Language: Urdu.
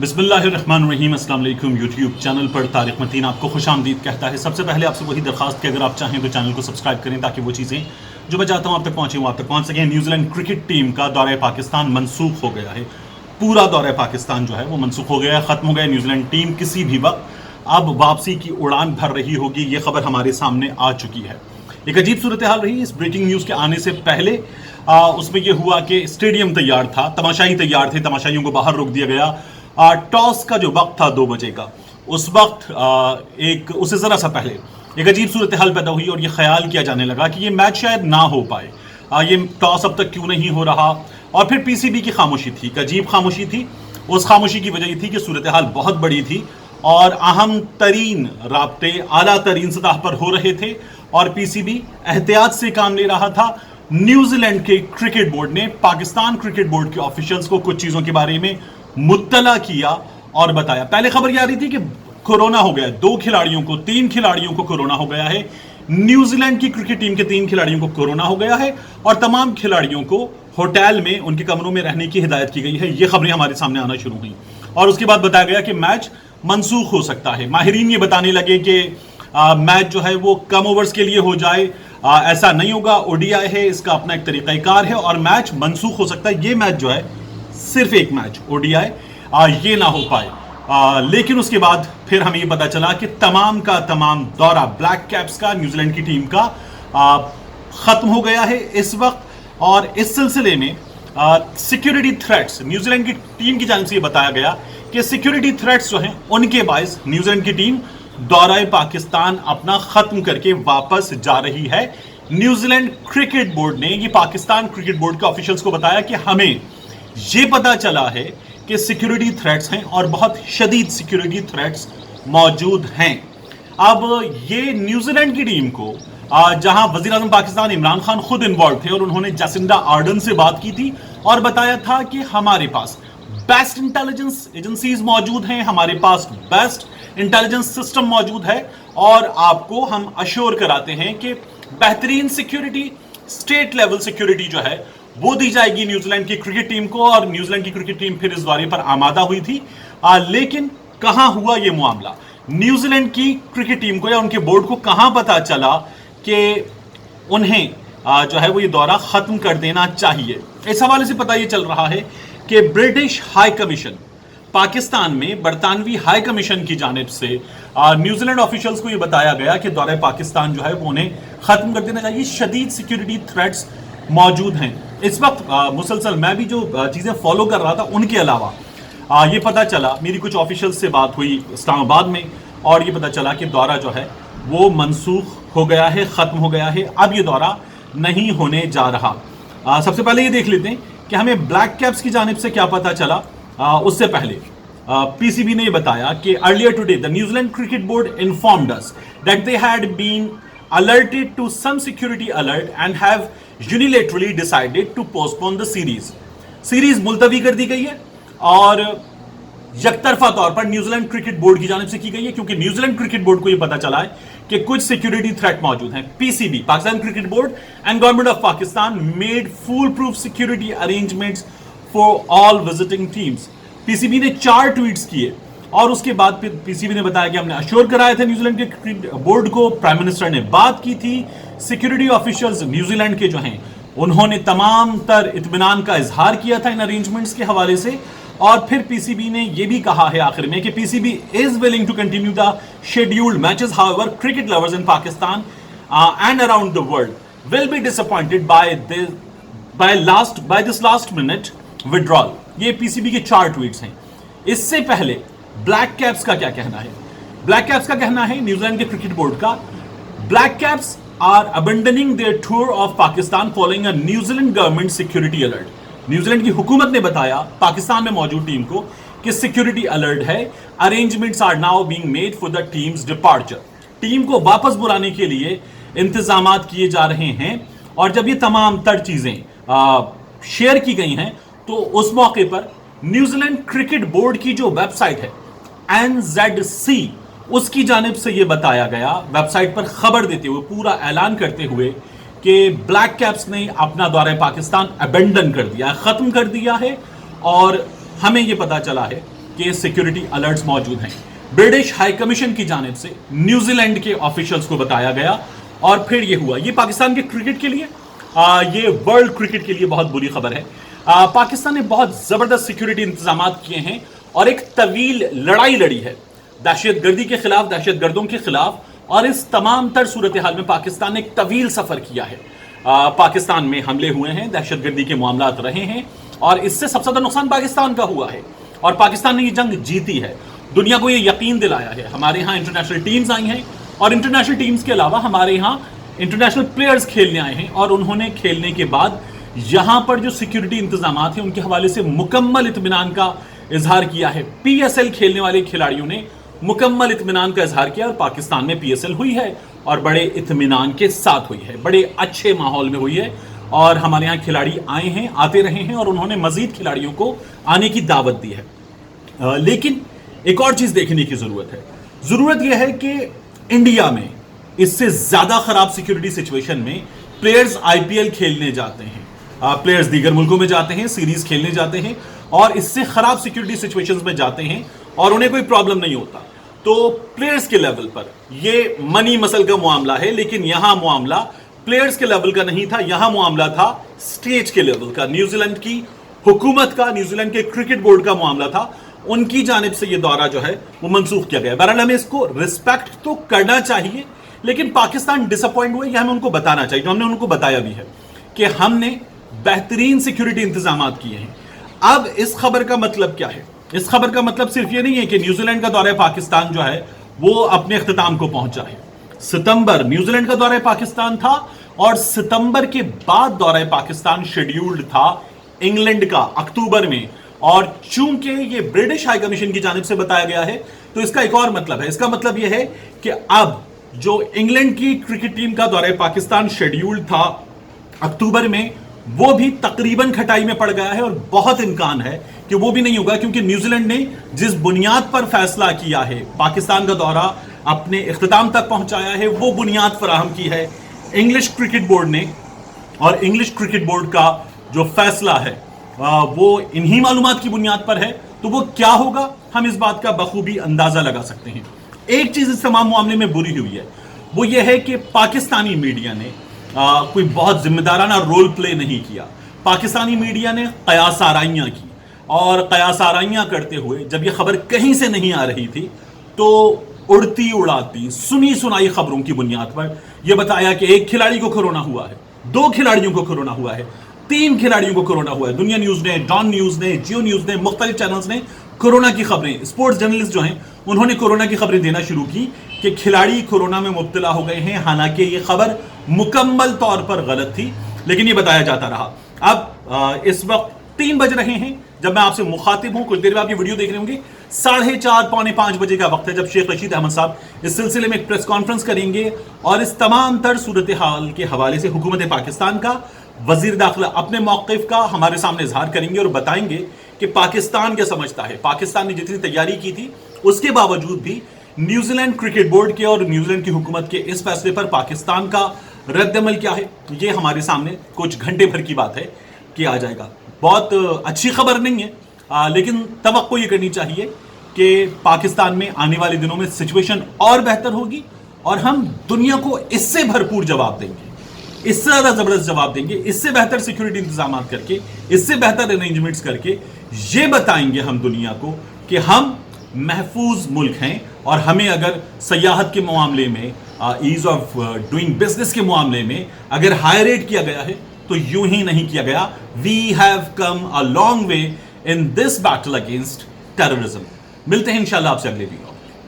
بسم اللہ الرحمن الرحیم. السلام علیکم. یوٹیوب چینل پر طارق متین آپ کو خوش آمدید کہتا ہے. سب سے پہلے آپ سے وہی درخواست کہ اگر آپ چاہیں تو چینل کو سبسکرائب کریں تاکہ وہ چیزیں جو میں چاہتا ہوں آپ تک پہنچیں وہ آپ تک پہنچ سکیں. نیوزی لینڈ کرکٹ ٹیم کا دورہ پاکستان منسوخ ہو گیا ہے. پورا دورہ پاکستان جو ہے وہ منسوخ ہو گیا ہے, ختم ہو گیا. نیوزی لینڈ ٹیم کسی بھی وقت اب واپسی کی اڑان بھر رہی ہوگی. یہ خبر ہمارے سامنے آ چکی ہے. ایک عجیب صورتحال رہی اس بریکنگ نیوز کے آنے سے پہلے. اس میں یہ ہوا کہ اسٹیڈیم تیار تھا, تماشائی تیار تھے, تماشائیوں کو باہر روک دیا گیا. ٹاس کا جو وقت تھا 2 بجے کا, اس وقت اس سے ذرا سا پہلے ایک عجیب صورتحال پیدا ہوئی اور یہ خیال کیا جانے لگا کہ یہ میچ شاید نہ ہو پائے. یہ ٹاس اب تک کیوں نہیں ہو رہا, اور پھر پی سی بی کی خاموشی تھی, ایک عجیب خاموشی تھی. اس خاموشی کی وجہ یہ تھی کہ صورتحال بہت بڑی تھی اور اہم ترین رابطے اعلیٰ ترین سطح پر ہو رہے تھے اور پی سی بی احتیاط سے کام لے رہا تھا. نیوزی لینڈ کے کرکٹ بورڈ نے پاکستان کرکٹ بورڈ کے آفیشلز کو کچھ چیزوں کے بارے میں مطلع کیا اور بتایا. پہلے خبر یہ آ رہی تھی کہ کورونا ہو گیا ہے 3 کھلاڑیوں کو کورونا ہو گیا ہے. نیوزی لینڈ کی کرکٹ ٹیم کے 3 کھلاڑیوں کو کورونا ہو گیا ہے اور تمام کھلاڑیوں کو ہوٹل میں ان کے کمروں میں رہنے کی ہدایت کی گئی ہے. یہ خبریں ہمارے سامنے آنا شروع ہوئیں اور اس کے بعد بتایا گیا کہ میچ منسوخ ہو سکتا ہے. ماہرین یہ بتانے لگے کہ میچ جو ہے وہ کم اوورز کے لیے ہو جائے, ایسا نہیں ہوگا. او ڈی آئی ہے, اس کا اپنا ایک طریقہ کار ہے اور میچ منسوخ ہو سکتا ہے. یہ میچ جو ہے صرف ایک میچ او ڈی آئی یہ نہ ہو پائے. لیکن اس کے بعد پھر ہمیں یہ پتا چلا کہ تمام کا تمام دورہ بلیک کیپس کا نیوزی لینڈ کی ٹیم کا ختم ہو گیا ہے اس وقت. اور اس سلسلے میں سیکیورٹی تھریٹس نیوزی لینڈ کی ٹیم کی جانب سے یہ بتایا گیا کہ سیکیورٹی تھریٹس جو ہیں ان کے باعث نیوزی لینڈ کی ٹیم دورہ پاکستان اپنا ختم کر کے واپس جا رہی ہے. نیوزی لینڈ کرکٹ بورڈ نے یہ پاکستان کرکٹ بورڈ کے آفیشلز کو بتایا کہ ہمیں یہ پتا چلا ہے کہ سیکیورٹی تھریٹس ہیں اور بہت شدید سیکیورٹی تھریٹس موجود ہیں. اب یہ نیوزی لینڈ کی ٹیم کو جہاں وزیر اعظم پاکستان عمران خان خود انوالو تھے اور انہوں نے جاسنڈا آرڈن سے بات کی تھی اور بتایا تھا کہ ہمارے پاس بیسٹ انٹیلیجنس ایجنسیز موجود ہیں, ہمارے پاس بیسٹ انٹیلیجنس سسٹم موجود ہے اور آپ کو ہم اشور کراتے ہیں کہ بہترین سیکیورٹی, اسٹیٹ لیول سیکیورٹی جو ہے وہ دی جائے گی نیوزی لینڈ کی کرکٹ ٹیم کو. اور نیوزی لینڈ کی کرکٹ ٹیم پھر اس دورے پر آمادہ ہوئی تھی. لیکن کہاں ہوا یہ معاملہ؟ نیوزی لینڈ کی کرکٹ ٹیم کو یا ان کے بورڈ کو کہاں پتا چلا کہ انہیں جو ہے وہ یہ دورہ ختم کر دینا چاہیے؟ اس حوالے سے پتہ یہ چل رہا ہے کہ برٹش ہائی کمیشن پاکستان میں, برطانوی ہائی کمیشن کی جانب سے نیوزی لینڈ آفیشلز کو یہ بتایا گیا کہ دورہ پاکستان جو ہے وہ انہیں ختم کر دینا چاہیے. شدید سیکیورٹی تھریٹس موجود ہیں اس وقت. مسلسل میں بھی جو چیزیں فالو کر رہا تھا ان کے علاوہ یہ پتا چلا, میری کچھ آفیشل سے بات ہوئی اسلام آباد میں اور یہ پتا چلا کہ دورہ جو ہے وہ منسوخ ہو گیا ہے, ختم ہو گیا ہے. اب یہ دورہ نہیں ہونے جا رہا. سب سے پہلے یہ دیکھ لیتے ہیں کہ ہمیں بلیک کیپس کی جانب سے کیا پتا چلا. اس سے پہلے پی سی بی نے یہ بتایا کہ earlier today the New Zealand Cricket Board informed us that they had been alerted to some security alert and have unilaterally decided to postpone the series. Series ملتوی کر دی گئی ہے اور یک طرفہ طور پر نیوزی لینڈ کرکٹ بورڈ کی جانب سے کی گئی ہے کیونکہ نیوزی لینڈ کرکٹ بورڈ کو یہ پتا چلا ہے کہ کچھ سیکیورٹی تھریٹ موجود ہیں. P C B Pakistan cricket board and government of Pakistan made foolproof security arrangements for all visiting teams. P C B نے 4 ٹویٹس کیے اور اس کے بعد پھر پی سی بی نے بتایا کہ ہم نے اشور کرایا تھا نیوزی لینڈ کے کرکٹ بورڈ کو, پرائم منسٹر نے بات کی تھی, سیکیورٹی آفیشلز نیوزی لینڈ کے جو ہیں انہوں نے تمام تر اطمینان کا اظہار کیا تھا ان ارینجمنٹس کے حوالے سے. اور پھر پی سی بی نے یہ بھی کہا ہے آخر میں کہ P C B is willing to continue the scheduled matches. however cricket lovers in Pakistan and around the world will be disappointed by this last minute withdrawal. یہ پی سی بی کے 4 ٹویٹس ہیں. اس سے پہلے بلیک کیپس کا کیا کہنا ہے؟ بلیک کیپس کا کہنا ہے نیوزی لینڈ کے کرکٹ بورڈ کا, black keeps are abandoning their tour of Pakistan following a New Zealand government security alert. New Zealand کی حکومت نے بتایا پاکستان میں موجود ٹیم کو کہ سیکیورٹی الرٹ ہے. arrangements are now being made for the team's departure. Team کو واپس بلانے کے لیے انتظامات کیے جا رہے ہیں. اور جب یہ تمام تر چیزیں شیئر کی گئی ہیں تو اس موقع پر نیوزی لینڈ کرکٹ بورڈ کی جو ویب سائٹ ہے NZC, اس کی جانب سے یہ بتایا گیا, ویب سائٹ پر خبر دیتے ہوئے, پورا اعلان کرتے ہوئے کہ بلیک کیپس نے اپنا دورہ پاکستان ابینڈن کر دیا ہے, ختم کر دیا ہے. اور ہمیں یہ پتا چلا ہے کہ سیکیورٹی الرٹس موجود ہیں. برٹش ہائی کمیشن کی جانب سے نیوزی لینڈ کے آفیشلز کو بتایا گیا اور پھر یہ ہوا. یہ پاکستان کے کرکٹ کے لیے یہ ورلڈ کرکٹ کے لیے بہت بری خبر ہے. پاکستان نے بہت زبردست سیکیورٹی انتظامات کیے ہیں اور ایک طویل لڑائی لڑی ہے دہشت گردی کے خلاف, دہشت گردوں کے خلاف, اور اس تمام تر صورتحال میں پاکستان نے ایک طویل سفر کیا ہے. پاکستان میں حملے ہوئے ہیں, دہشت گردی کے معاملات رہے ہیں اور اس سے سب سے زیادہ نقصان پاکستان کا ہوا ہے اور پاکستان نے یہ جنگ جیتی ہے. دنیا کو یہ یقین دلایا ہے. ہمارے ہاں انٹرنیشنل ٹیمز آئی ہیں اور انٹرنیشنل ٹیمز کے علاوہ ہمارے ہاں انٹرنیشنل پلیئرز کھیلنے آئے ہیں اور انہوں نے کھیلنے کے بعد یہاں پر جو سیکیورٹی انتظامات ہیں ان کے حوالے سے مکمل اطمینان کا اظہار کیا ہے. پی ایس ایل کھیلنے والے کھلاڑیوں نے مکمل اطمینان کا اظہار کیا اور پاکستان میں پی ایس ایل ہوئی ہے اور بڑے اطمینان کے ساتھ ہوئی ہے, بڑے اچھے ماحول میں ہوئی ہے اور ہمارے یہاں کھلاڑی آئے ہیں, آتے رہے ہیں اور انہوں نے مزید کھلاڑیوں کو آنے کی دعوت دی ہے. لیکن ایک اور چیز دیکھنے کی ضرورت ہے. ضرورت یہ ہے کہ انڈیا میں اس سے زیادہ خراب سیکیورٹی سچویشن میں پلیئرز آئی پی ایل کھیلنے جاتے ہیں, پلیئرز دیگر ملکوں میں جاتے ہیں, سیریز کھیلنے جاتے ہیں اور اس سے خراب سیکیورٹی سچویشنز میں جاتے ہیں اور انہیں کوئی پرابلم نہیں ہوتا. تو پلیئرز کے لیول پر یہ منی مسل کا معاملہ ہے, لیکن یہاں معاملہ پلیئرز کے لیول کا نہیں تھا, یہاں معاملہ تھا سٹیج کے لیول کا. نیوزی لینڈ کی حکومت کا, نیوزی لینڈ کے کرکٹ بورڈ کا معاملہ تھا. ان کی جانب سے یہ دورہ جو ہے وہ منسوخ کیا گیا. بہرحال ہمیں اس کو ریسپیکٹ تو کرنا چاہیے, لیکن پاکستان ڈس اپوائنٹ ہوئے, یہ ہمیں ان کو بتانا چاہیے, جو ہم نے ان کو بتایا بھی ہے کہ ہم نے بہترین سیکیورٹی انتظامات کیے ہیں. اب اس خبر کا مطلب کیا ہے؟ اس خبر کا مطلب صرف یہ نہیں ہے کہ نیوزی لینڈ کا دورہ پاکستان جو ہے وہ اپنے اختتام کو پہنچا ہے. ستمبر نیوزی لینڈ کا دورہ پاکستان تھا اور ستمبر کے بعد دورہ پاکستان شیڈیولڈ تھا انگلینڈ کا اکتوبر میں, اور چونکہ یہ برٹش ہائی کمیشن کی جانب سے بتایا گیا ہے تو اس کا ایک اور مطلب ہے. اس کا مطلب یہ ہے کہ اب جو انگلینڈ کی کرکٹ ٹیم کا دورہ پاکستان شیڈیولڈ تھا اکتوبر میں, وہ بھی تقریباً کھٹائی میں پڑ گیا ہے اور بہت امکان ہے کہ وہ بھی نہیں ہوگا, کیونکہ نیوزی لینڈ نے جس بنیاد پر فیصلہ کیا ہے پاکستان کا دورہ اپنے اختتام تک پہنچایا ہے, وہ بنیاد فراہم کی ہے انگلش کرکٹ بورڈ نے. اور انگلش کرکٹ بورڈ کا جو فیصلہ ہے وہ انہی معلومات کی بنیاد پر ہے, تو وہ کیا ہوگا ہم اس بات کا بخوبی اندازہ لگا سکتے ہیں. ایک چیز اس تمام معاملے میں بری ہوئی ہے, وہ یہ ہے کہ پاکستانی میڈیا نے کوئی بہت ذمہ دارانہ رول پلے نہیں کیا. پاکستانی میڈیا نے قیاس آرائیاں کی اور قیاس آرائیاں کرتے ہوئے جب یہ خبر کہیں سے نہیں آ رہی تھی تو اڑتی اڑاتی سنی سنائی خبروں کی بنیاد پر یہ بتایا کہ ایک کھلاڑی کو کورونا ہوا ہے, 2 کھلاڑیوں کو کورونا ہوا ہے, 3 کھلاڑیوں کو کورونا ہوا ہے. دنیا نیوز نے, ڈان نیوز نے, جیو نیوز نے, مختلف چینلز نے کورونا کی خبریں, اسپورٹس جرنلسٹ جو ہیں انہوں نے کورونا کی خبریں دینا شروع کی کہ کھلاڑی کورونا میں مبتلا ہو گئے ہیں, حالانکہ یہ خبر مکمل طور پر غلط تھی, لیکن یہ بتایا جاتا رہا. اب اس وقت 3 بج رہے ہیں جب میں آپ سے مخاطب ہوں, کچھ دیر بعد آپ یہ ویڈیو دیکھ رہے ہوں گے. 4:30 پونے 5 بجے کا وقت ہے جب شیخ رشید احمد صاحب اس سلسلے میں ایک پریس کانفرنس کریں گے اور اس تمام تر صورتحال کے حوالے سے حکومت پاکستان کا, وزیر داخلہ اپنے موقف کا ہمارے سامنے اظہار کریں گے اور بتائیں گے کہ پاکستان کیا سمجھتا ہے. پاکستان نے جتنی تیاری کی تھی اس کے باوجود بھی نیوزی لینڈ کرکٹ بورڈ کے اور نیوزی لینڈ کی حکومت کے اس فیصلے پر پاکستان کا رد عمل کیا ہے, یہ ہمارے سامنے کچھ گھنٹے بھر کی بات ہے کہ آ جائے گا. بہت اچھی خبر نہیں ہے, لیکن توقع یہ کرنی چاہیے کہ پاکستان میں آنے والے دنوں میں سچویشن اور بہتر ہوگی اور ہم دنیا کو اس سے بھرپور جواب دیں گے, اس سے زیادہ زبردست جواب دیں گے, اس سے بہتر سیکیورٹی انتظامات کر کے, اس سے بہتر ارینجمنٹس کر کے یہ بتائیں گے ہم دنیا کو کہ ہم محفوظ ملک ہیں. اور ہمیں اگر سیاحت کے معاملے میں, ایز آف ڈوئنگ بزنس کے معاملے میں اگر ہائی ریٹ کیا گیا ہے تو یوں ہی نہیں کیا گیا. We have come a long way in this battle against terrorism. ملتے ہیں انشاءاللہ آپ سے اگلے ویڈیو.